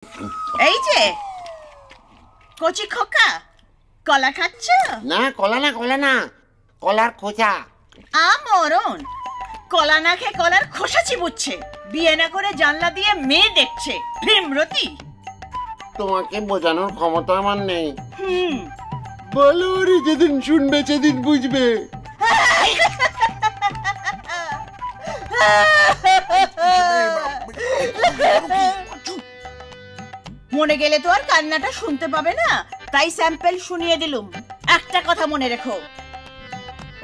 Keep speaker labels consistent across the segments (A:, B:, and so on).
A: এই যে কচি খোকা, কলা খাচ্ছ?
B: না কলা না, কলা না, কলার খোসা।
A: আমরণ কলা না খেয়ে কলার খোসা চিবুচ্ছে, বিয়ে না করে জানলা দিয়ে মেয়ে দেখছে। ভীমরতি,
B: তোমাকে বোঝানোর ক্ষমতা আমার নেই।
C: বলো রে, যেদিন শুনবে সেদিন বুঝবে।
A: মনে গেলে তো আর কান্নাটা শুনতে পাবে না, তাই স্যাম্পল শুনিয়ে দিলুম। একটা কথা মনে রেখো,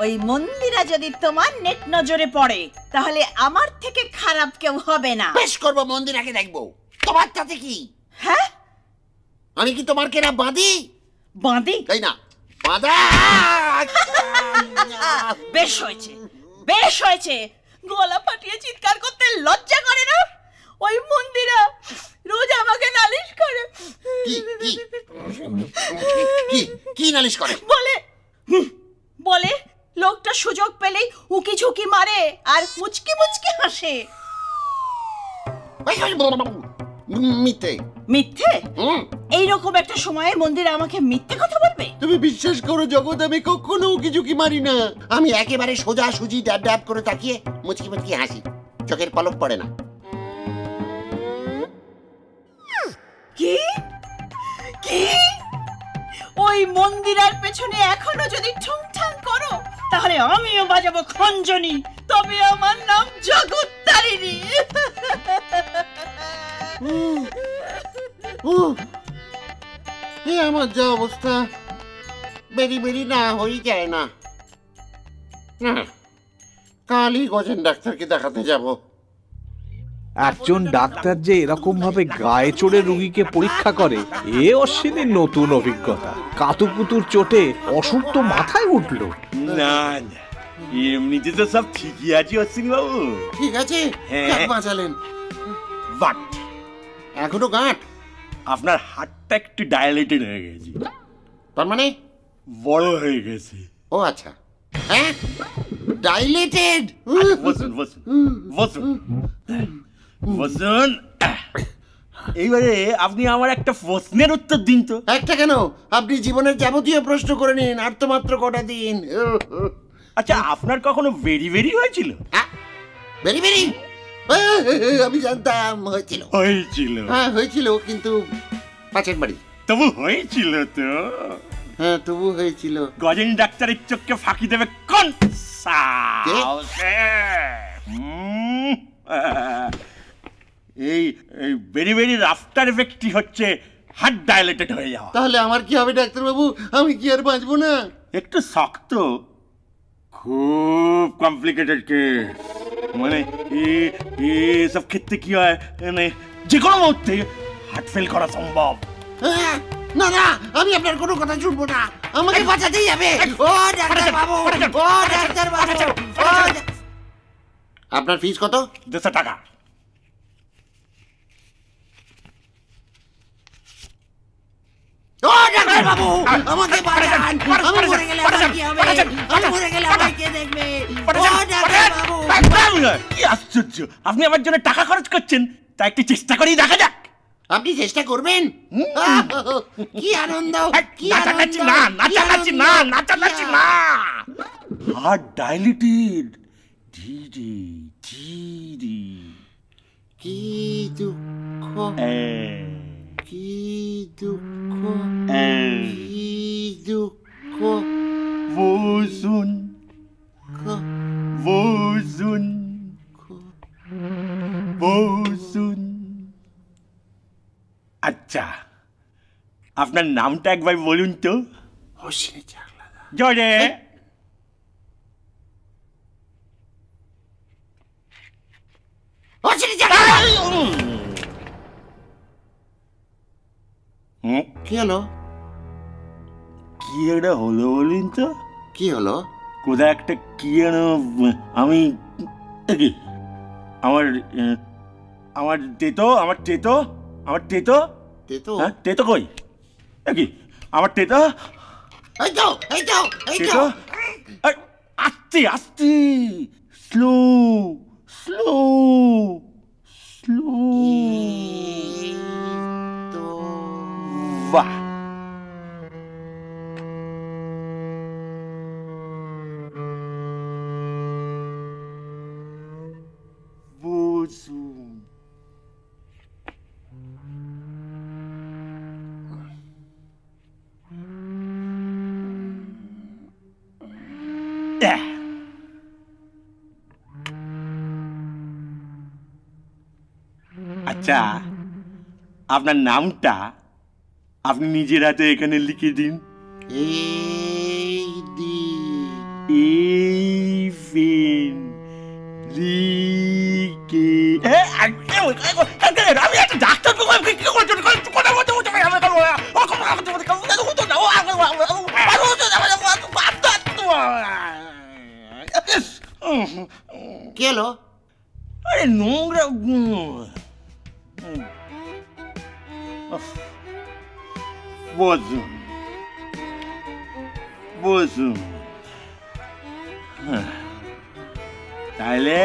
A: ওই মন্দিরা যদি তোমার নেট নজরে পড়ে তাহলে আমার থেকে খারাপ কেউ হবে না।
B: বেশ করবো, মন্দিরাকে দেখবো। তোমার তাতে কি?
A: হ্যাঁ,
B: আমি কি তোমার কেনা বাঁধি?
A: বাঁধি?
B: তাই না, বাঁধা।
A: বেশ হয়েছে, বেশ হয়েছে। গলা ফাটিয়ে চিৎকার করতে লজ্জা করে না? ওই মন্দিরা রোজ আমাকে নালিশ করে।
B: কি কি কি কি নালিশ করে?
A: বলে লোকটা সুযোগ পেলেই উকি ঝুঁকি মারে আর মুচকি মুচকি হাসে।
B: মিথ্যে।
A: মিথ্যে? এইরকম একটা সময়ে মন্দির আমাকে মিথ্যে কথা বলবে?
C: তুমি বিশ্বাস করো জগৎ, আমি কখনো উকিঝুঁকি মারি না।
B: আমি একেবারে সোজা সুজি ড্যাব ড্যাব করে তাকিয়ে মুচকি মুচকি হাসি, চোখের পলক পড়ে না।
A: কি কি? ওই মন্দিরের পেছনে এখনো যদি ঠুংঠাং করো তাহলে আমিও বাজাবো খঞ্জনি, তবে আমার নাম জগত্তারিণী।
B: আমার যা অবস্থা, বেরি বেরি না হয়ে যায় না। কালই গজেন ডাক্তারকে দেখাতে যাব।
D: একজন ডাক্তার যে এরকম ভাবে গায়ে চড়ে রুগীকে পরীক্ষা করে, এ অশ্বিনীর নতুন অভিজ্ঞতা। কাতুকুতুর চোটে অসুখ তো মাথায় উঠলো।
E: না না, এমনিতে তো সব ঠিকই আছে অশ্বিনী বাবু।
B: ঠিক আছে, বাঁচালেন।
E: বাট
B: এখনো গাঁট?
E: আপনার হাতটা একটু ডায়ালেটেড হয়ে গেছে।
B: তার মানে
E: বড় হয়ে গেছে।
B: ও আচ্ছা, হ্যাঁ ডাইলেটেড।
E: বসুন বসুন বসুন বসুন। এইবারে আপনি আমার একটা প্রশ্নের উত্তর দিন তো।
B: একটা কেন, আপনি জীবনের যাবতীয় প্রশ্ন করে নিন, আর তো মাত্র কটা দিন।
E: আচ্ছা, আপনার কখনো বেরি বেরি হয়েছিল?
B: বেরি বেরি? আমি জানতাম হয়েছিল।
E: হয়েছিল?
B: হ্যাঁ হয়েছিল, কিন্তু পাশের বাড়ি।
E: তবু হয়েছিল তো?
B: হ্যাঁ তবু হয়েছিল।
E: গজেন ডাক্তারের চোখকে ফাঁকি দেবে কোন সাহসে? এই বেরি বেরি আফটার এফেক্টই হচ্ছে হার্ট ডায়ালেটেড হয়ে যাওয়া।
B: তাহলে আমার কি হবে ডাক্তারবাবু? আমি কি আর বাঁচবো না?
E: একটু শক্ত, খুব কমপ্লিকেটেড কেস। মানে সব ক্ষেত্রে কি হয়, মানে যে কোনো মুহূর্তে হার্ট ফেল করা সম্ভব।
B: না না, আমি আপনার কোনো কথা শুনবো না, আমাকে বাঁচাতেই হবে। ও ডাক্তার বাবু, ও ডাক্তার বাবু। আপনার ফিস কত?
E: 200 টাকা।
B: ও ডাক্তার বাবু, আমাকে বাঁচান। আমি মরে গেলে আমার কি হবে? আমি মরে গেলে আমাকে কে দেখবে? ও ডাক্তার বাবু।
E: কি আশ্চর্য, আপনি আমার জন্য টাকা খরচ করছেন, তা একটু চেষ্টা করেই দেখা যাক।
B: আপনি চেষ্টা করবেন? কি আনন্দ, কি আনন্দ।
E: না নাচানাচি না, নাচানাচি না। হার্ট ডায়ালেটেড, ধীরে ধীরে।
B: কি দুঃখ, কি দুঃখ, কি দুঃখ।
E: বসুন বসুন বসুন। আচ্ছা, আপনার নামটা একবার বলুন তো।
B: অশ্বিনী চাকলা।
E: জোরে।
B: অশ্বিনী চাকলা। কি হলো?
E: কি একটা হলো বলুন তো।
B: কি হলো?
E: কোথায় একটা কি যেন, আমি আমার আমার তেতো, আমার তেতো, আমার তেতো।
B: তেতো?
E: হ্যাঁ তেতো কই? কি আমার তেতো?
B: এই তো, এই তো, এই তো।
E: আস্তে আস্তে, স্লো স্লো স্লো। বাহ, বসুন। আচ্ছা, আপনার নামটা আপনি নিজের হাতে এখানে লিখে দিন। আমি একটা ডাক্তার,
B: কি হলো?
E: আরে নোংরা। বসুন বসুন। তাহলে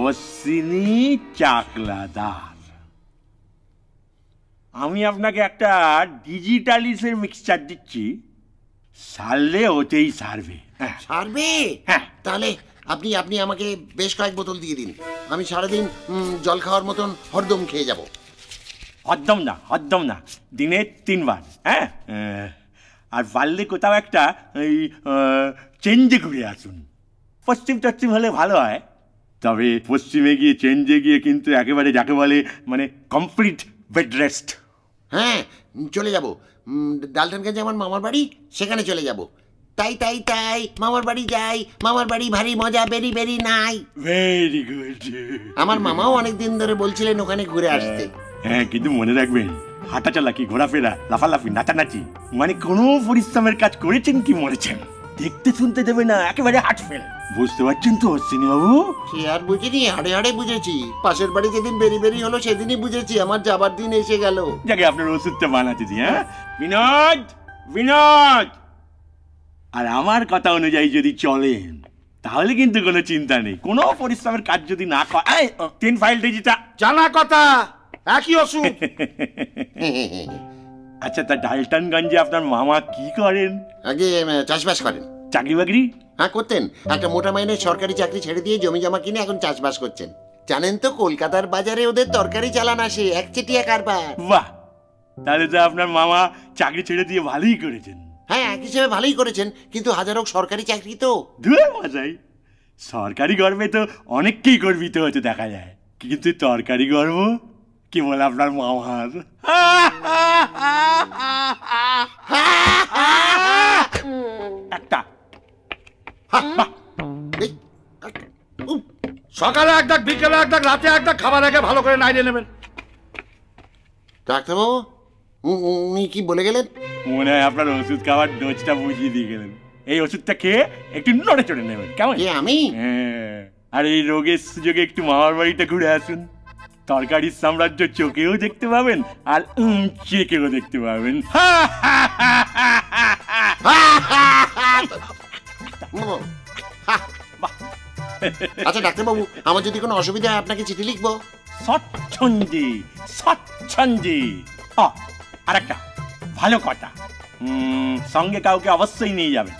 E: অশ্বিনী চাকলাদার, আমি আপনাকে একটা ডিজিটালিসের মিক্সচার দিচ্ছি, সারলে ওতেই সারবে।
B: সারবে?
E: হ্যাঁ।
B: তাহলে আপনি আপনি আমাকে বেশ কয়েক বোতল দিয়ে দিন, আমি সারাদিন জল খাওয়ার মতন হরদম খেয়ে যাব।
E: হদ্দম না, দিনে 3 বার। হ্যাঁ, আর পারলে কোথাও একটা এই চেঞ্জে ঘুরে আসুন। পশ্চিম টশ্চিম হলে ভালো হয়, তবে পশ্চিমে গিয়ে চেঞ্জে গিয়ে কিন্তু একেবারে যাকে বলে মানে কমপ্লিট বেড রেস্ট।
B: হ্যাঁ, চলে যাব ডালটনগঞ্জে আমার মামার বাড়ি, সেখানে চলে যাব। তাই তাই তাই মামার বাড়ি যাই, মামার বাড়ি ভারী মজা, বেরি বেরি নাই।
E: Very good.
B: আমার মামাও অনেকদিন ধরে বলছিলেন ওখানে ঘুরে আসতে।
E: হ্যাঁ, কিন্তু মনে রাখবেন, হাঁটা চলা কি ঘোরাফেরা, লাফালাফি, নাচানাচি, মানে কোনো পরিশ্রমের কাজ করেছেন কি মরেছেন, দেখতে শুনতে দেবে না, একেবারে হার্ট ফেল। বুঝতে পারছেন তো অশ্বিনী বাবু?
B: সে আর বুঝিনি, হাড়ে হাড়ে বুঝেছি। পাশের বাড়ি যেদিন বেরি বেরি হলো সেদিনই বুঝেছি আমার যাবার দিন এসে গেল।
E: যাকে আপনার ওষুধটা বানাতে দিই। হ্যাঁ বিনোদ, বিনোদ, আর আমার কথা অনুযায়ী যদি চলেন তাহলে কিন্তু কোনো চিন্তা নেই, কোনো পরিশ্রমের কাজ যদি না করে। 3 ফাইল ডিজিটা
C: জানা কথা, একই ওষুধ।
E: আচ্ছা, তা ডালটনগঞ্জে আপনার মামা কি করেন?
B: আগে চাষবাস করেন।
E: চাকরি বাকরি?
B: হ্যাঁ করতেন, একটা মোটা মাইনের সরকারি চাকরি ছেড়ে দিয়ে জমি জমা কিনে এখন চাষবাস করছেন। জানেন তো কলকাতার বাজারে ওদের তরকারি চালান আসে, একচেটিয়া কারবার।
E: বাহ, তাহলে তো আপনার মামা চাকরি ছেড়ে দিয়ে ভালোই করেছেন।
B: হ্যাঁ, এক হিসেবে ভালোই করেছেন, কিন্তু হাজার হোক সরকারি চাকরি তো।
E: ধুর মশাই, সরকারি গর্বে তো অনেককেই গর্বিত হতে দেখা যায়, কিন্তু তরকারি গর্ব কেবল আপনার মামার। একটা
C: সকালে এক ডাক, বিকেলে এক ডাক, রাতে এক ডাক, খাবার আগে ভালো করে নাইড়ে নেবেন।
B: ডাক্তারবাবু, উনি কি বলে গেলেন?
E: মনে হয় আপনার ওষুধ খাওয়ার ডোজটা বুঝিয়ে দিয়ে গেলেন। এই ওষুধটা খেয়ে একটু নড়ে চড়ে নেবেন, কেমন?
B: আমি?
E: হ্যাঁ, আর এই রোগের সুযোগে একটু মামার বাড়িটা ঘুরে আসুন, তরকারির সাম্রাজ্য চোখেও দেখতে পাবেন আর চেকেও দেখতে পাবেন।
B: আচ্ছা ডাক্তারবাবু, আমার যদি কোনো অসুবিধা হয় আপনাকে চিঠি লিখবো?
E: স্বচ্ছন্দে স্বচ্ছন্দে। আর একটা ভালো কথা, সঙ্গে কাউকে অবশ্যই নিয়ে যাবেন,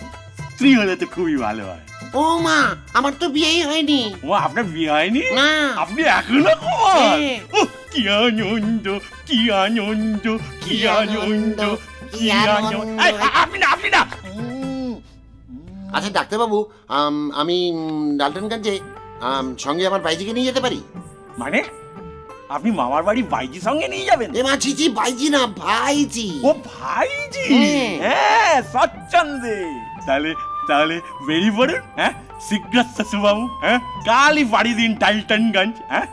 E: স্ত্রী হলে তো খুবই ভালো হয়।
B: ও মা, আমার তো বিয়েই হয়নি।
E: ও, আপনার বিয়ে হয়নি?
B: না।
E: আপনি এখনো কি আনন্দ, কি আনন্দ, কি আনন্দ, কি আনন্দ। আপনি না, আপনি না।
B: আচ্ছা ডাক্তারবাবু, আমি ডালটনগঞ্জে সঙ্গে আমার বাইজিকে নিয়ে যেতে পারি?
E: মানে আপনি মামার বাড়ি বাইজি সঙ্গে নিয়ে যাবেন?
B: এ মা, জি বাইজি না, ভাইজি।
E: ও ভাইজি, হ্যাঁ স্বচ্ছন্দে। তাহলে তাহলে বেরিয়ে পড়ুন। হ্যাঁ, শীঘ্র শ্বশুরবাবু। হ্যাঁ, কালই বাড়ি দিন ডালটনগঞ্জ। হ্যাঁ।